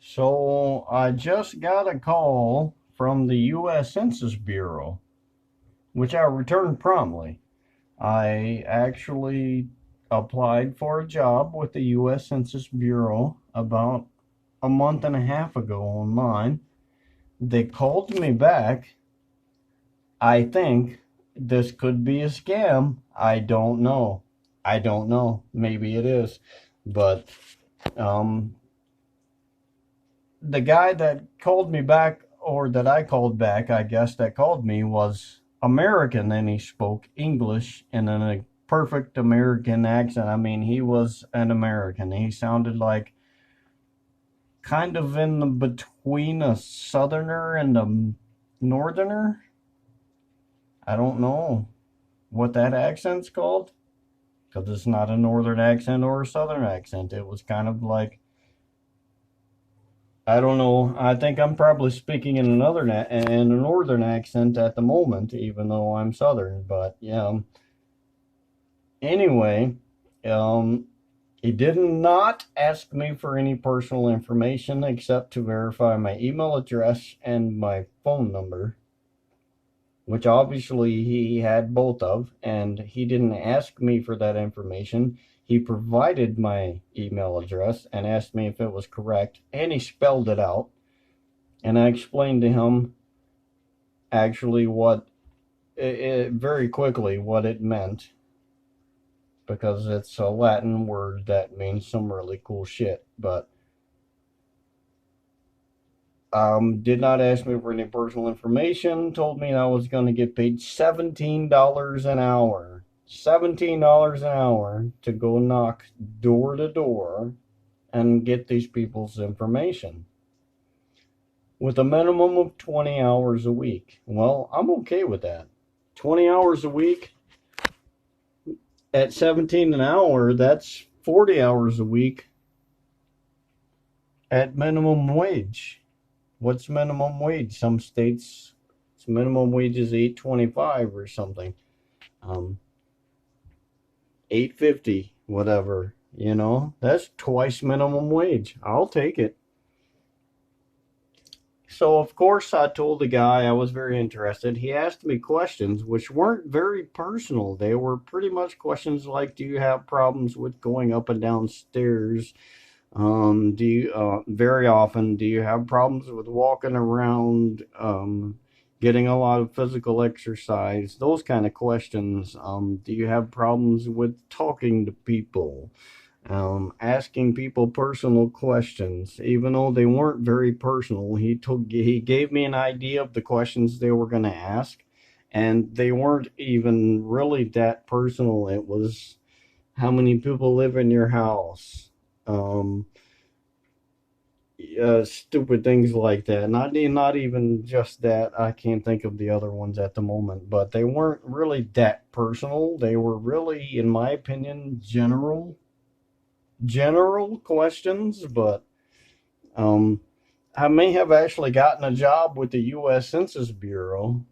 So I just got a call from the U.S. Census Bureau, which I returned promptly. I actually applied for a job with the U.S. Census Bureau about a month and a half ago online. They called me back. I think this could be a scam. I don't know. I don't know. Maybe it is. But um, the guy that called me back, or that I called back, I guess, that called me was American, and he spoke English in a perfect American accent. I mean, he was an American. He sounded like kind of in the between a southerner and a northerner. I don't know what that accent's called, because it's not a northern accent or a southern accent. It was kind of like, I don't know. I think I'm probably speaking in a northern accent at the moment, even though I'm southern. But yeah. Anyway, um, he did not ask me for any personal information except to verify my email address and my phone number, which obviously he had both of, and he didn't ask me for that information. He provided my email address and asked me if it was correct, and he spelled it out. And I explained to him actually very quickly what it meant, because it's a Latin word that means some really cool shit. But did not ask me for any personal information. Told me I was going to get paid $17 an hour. $17 an hour to go knock door to door and get these people's information, with a minimum of 20 hours a week. Well, I'm okay with that. 20 hours a week at 17 an hour, that's 40 hours a week at minimum wage. What's minimum wage? Some states, it's minimum wage is 8.25 or something. 8.50, whatever. That's twice minimum wage. I'll take it. So, of course, I told the guy I was very interested. He asked me questions which weren't very personal. They were pretty much questions like, do you have problems with going up and down stairs? Do you, very often, do you have problems with walking around, getting a lot of physical exercise? Those kind of questions. Do you have problems with talking to people? Asking people personal questions, even though they weren't very personal. He gave me an idea of the questions they were going to ask, and they weren't even really that personal. It was, how many people live in your house? Um, Stupid things like that. Not even just that. I can't think of the other ones at the moment, but they weren't really that personal. They were really, in my opinion, general questions. But um, I may have actually gotten a job with the U.S. Census Bureau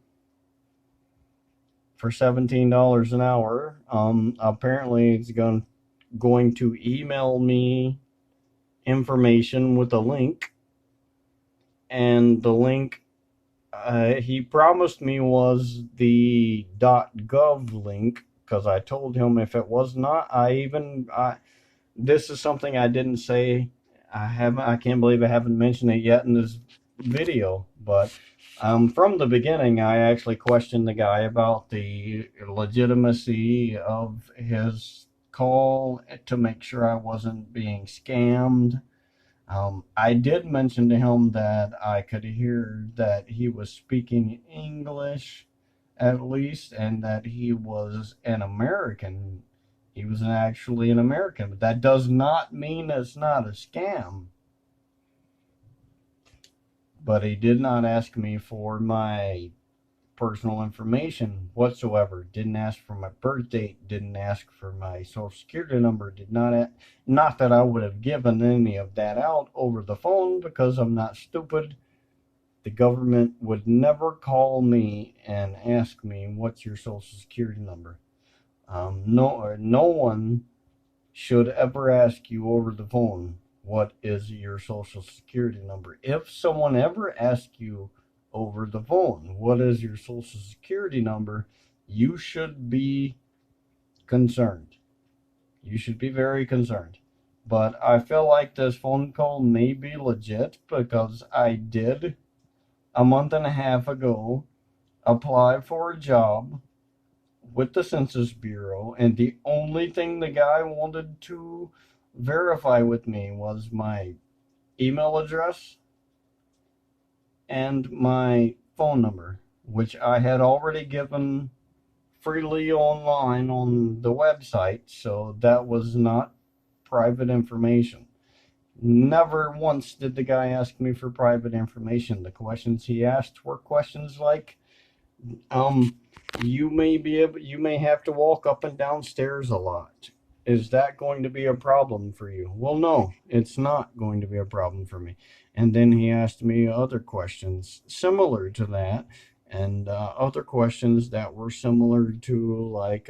for $17 an hour. Apparently, it's going to email me information with a link, and the link he promised me was the .gov link, because I told him if it was not, this is something I didn't say. I can't believe I haven't mentioned it yet in this video. But from the beginning, I actually questioned the guy about the legitimacy of his call to make sure I wasn't being scammed. I did mention to him that I could hear that he was speaking English, at least, and that he was an American. He was actually an American, but that does not mean it's not a scam. But he did not ask me for my personal information whatsoever. Didn't ask for my birth date. Didn't ask for my social security number. Did not. Not that I would have given any of that out over the phone, because I'm not stupid. The government would never call me and ask me, what's your social security number. No one should ever ask you over the phone What is your social security number? If someone ever asks you over the phone, what is your social security number, you should be concerned. You should be very concerned. But I feel like this phone call may be legit because I did a month and a half ago apply for a job with the Census Bureau, and the only thing the guy wanted to verify with me was my email address and my phone number, which I had already given freely online on the website, so that was not private information. Never once did the guy ask me for private information. The questions he asked were questions like, um, you may have to walk up and down stairs a lot. Is that going to be a problem for you? Well, no, it's not going to be a problem for me. And then he asked me other questions similar to that, and other questions that were similar to, like,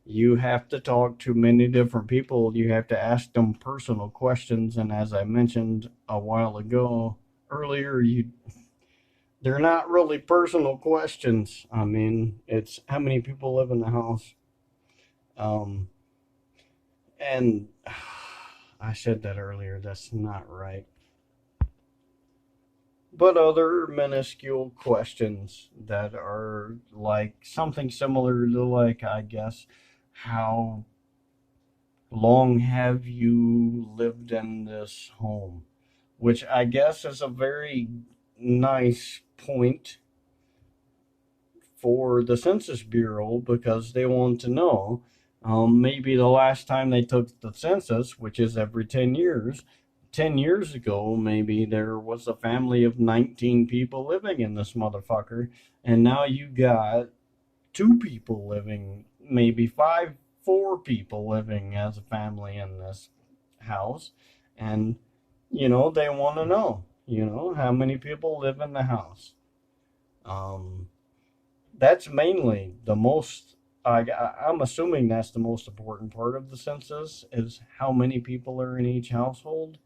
you have to talk to many different people. You have to ask them personal questions. And as I mentioned a while ago, earlier, they're not really personal questions. I mean, it's how many people live in the house. Um, and I said that earlier. That's not right. But other minuscule questions that are like something similar to, like, I guess, how long have you lived in this home? Which I guess is a very nice point for the Census Bureau because they want to know. Maybe the last time they took the census, which is every 10 years, 10 years ago, maybe there was a family of 19 people living in this motherfucker, and now you got two people living, maybe four people living as a family in this house. And, they want to know, how many people live in the house. Um, that's mainly the most, I'm assuming that's the most important part of the census is how many people are in each household.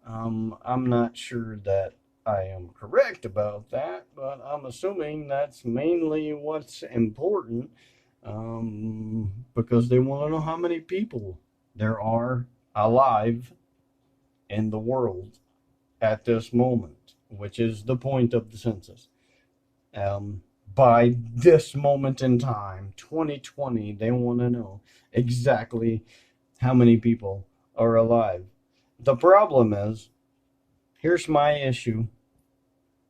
I'm not sure that I am correct about that, but I'm assuming that's mainly what's important, because they want to know how many people there are alive in the world at this moment, which is the point of the census. Um, by this moment in time, 2020, they want to know exactly how many people are alive. The problem is, here's my issue.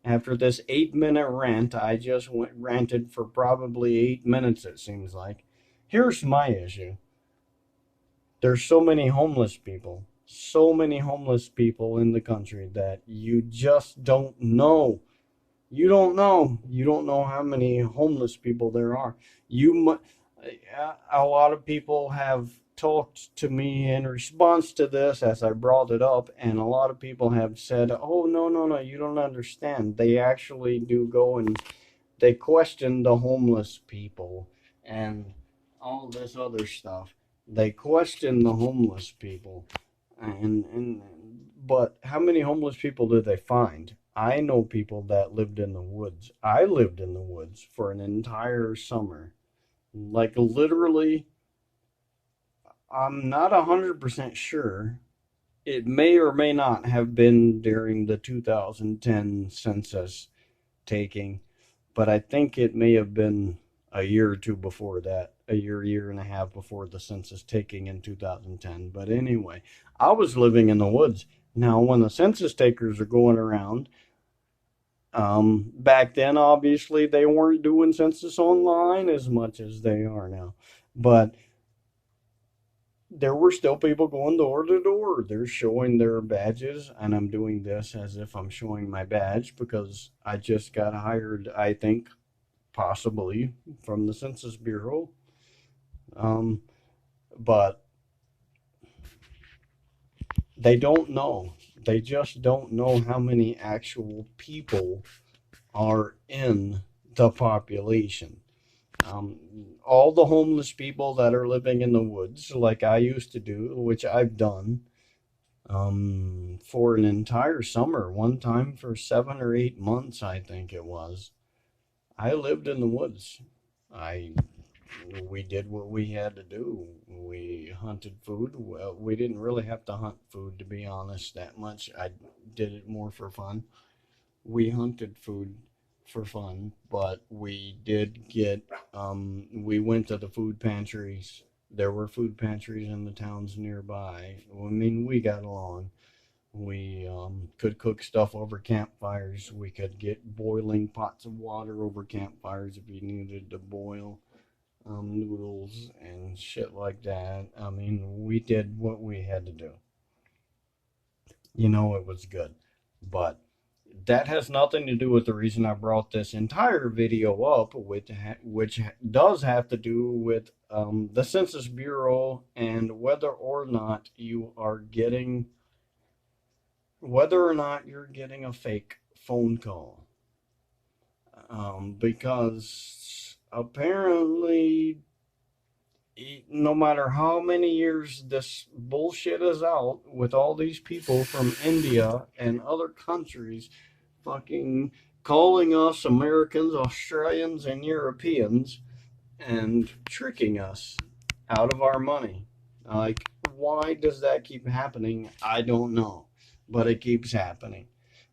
After this 8-minute rant, I just ranted for probably 8 minutes, it seems like. Here's my issue. There's so many homeless people in the country that you just don't know. You don't know how many homeless people there are. A lot of people have talked to me in response to this as I brought it up, and a lot of people have said, "Oh, no, no, no, you don't understand." They actually do go and they question the homeless people and all this other stuff. They question the homeless people, and but how many homeless people do they find? I know people that lived in the woods. I lived in the woods for an entire summer. Like, literally, I'm not 100% sure. It may or may not have been during the 2010 census taking, but I think it may have been a year or two before that, year and a half before the census taking in 2010. But anyway, I was living in the woods. Now, when the census takers are going around, back then, obviously, they weren't doing census online as much as they are now. But there were still people going door to door. They're showing their badges, and I'm doing this as if I'm showing my badge because I just got hired, I think, possibly from the Census Bureau. Um, but they don't know. They just don't know how many actual people are in the population. Um, all the homeless people that are living in the woods, like I used to do, which I've done, for an entire summer, one time for 7 or 8 months, I think it was. I lived in the woods. I we did what we had to do. We hunted food. Well, we didn't really have to hunt food, to be honest, that much. I did it more for fun. We hunted food for fun, but we did get, we went to the food pantries. There were food pantries in the towns nearby. I mean, we got along. We could cook stuff over campfires. We could get boiling pots of water over campfires if you needed to boil noodles and shit like that. I mean, we did what we had to do. It was good. But that has nothing to do with the reason I brought this entire video up, which does have to do with the Census Bureau and whether or not you're getting a fake phone call. Because apparently, no matter how many years this bullshit is out, with all these people from India and other countries fucking calling us Americans, Australians, and Europeans and tricking us out of our money. Like, why does that keep happening? I don't know, but it keeps happening.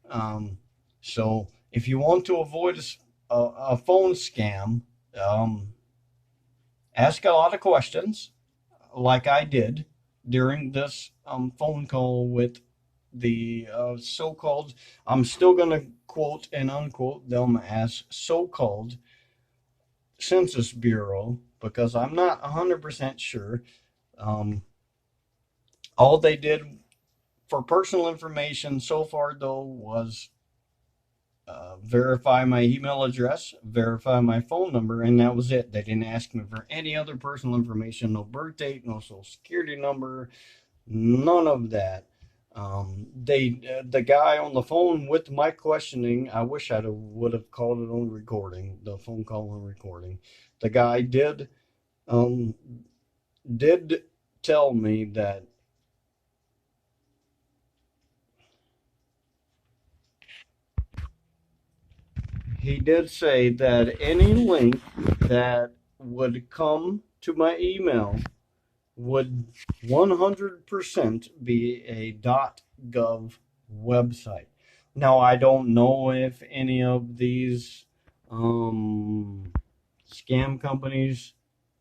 Um, so, if you want to avoid a phone scam, um, ask a lot of questions, like I did during this phone call with the so-called, I'm still going to quote and unquote them as so-called Census Bureau, because I'm not 100% sure. Um, all they did for personal information so far, though, was verify my email address, verify my phone number, and that was it. They didn't ask me for any other personal information, no birth date, no social security number, none of that. The guy on the phone with my questioning, I wish I would have called it on recording, the phone call on recording. The guy um, did tell me that he did say that any link that would come to my email would 100% be a .gov website. Now, I don't know if any of these um, scam companies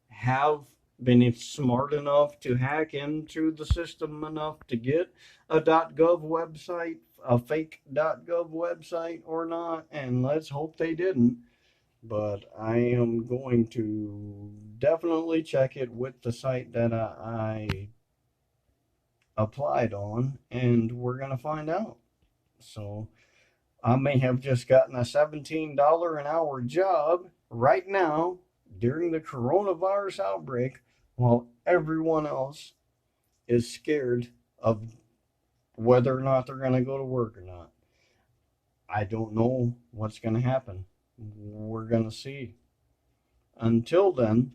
have been smart enough to hack into the system enough to get a .gov website, a fake .gov website or not, and let's hope they didn't. But I am going to definitely check it with the site that I applied on, and we're going to find out. So I may have just gotten a $17 an hour job right now during the coronavirus outbreak, while everyone else is scared of whether or not they're going to go to work or not. I don't know what's going to happen. We're going to see. Until then,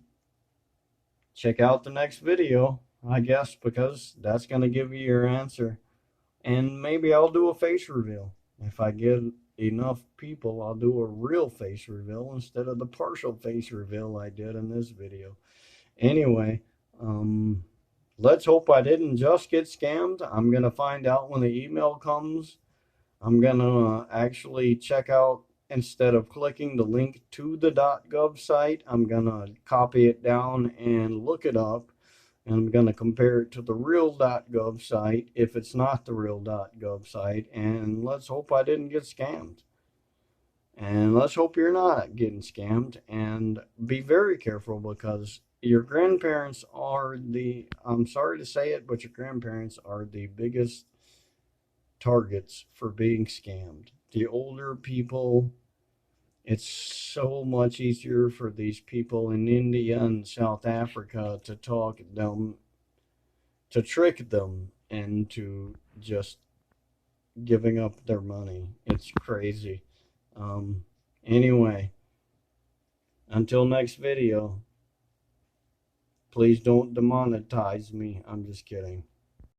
check out the next video, I guess, because that's going to give you your answer. And maybe I'll do a face reveal. If I get enough people, I'll do a real face reveal instead of the partial face reveal I did in this video. Anyway, let's hope I didn't just get scammed. I'm going to find out when the email comes. I'm going to actually check out, instead of clicking the link to the .gov site, I'm going to copy it down and look it up. And I'm going to compare it to the real .gov site if it's not the real .gov site. And let's hope I didn't get scammed. And let's hope you're not getting scammed. And be very careful, because your grandparents are I'm sorry to say it, but your grandparents are the biggest targets for being scammed. The older people, it's so much easier for these people in India and South Africa to trick them into just giving up their money. It's crazy. Um, anyway, until next video, please don't demonetize me. I'm just kidding.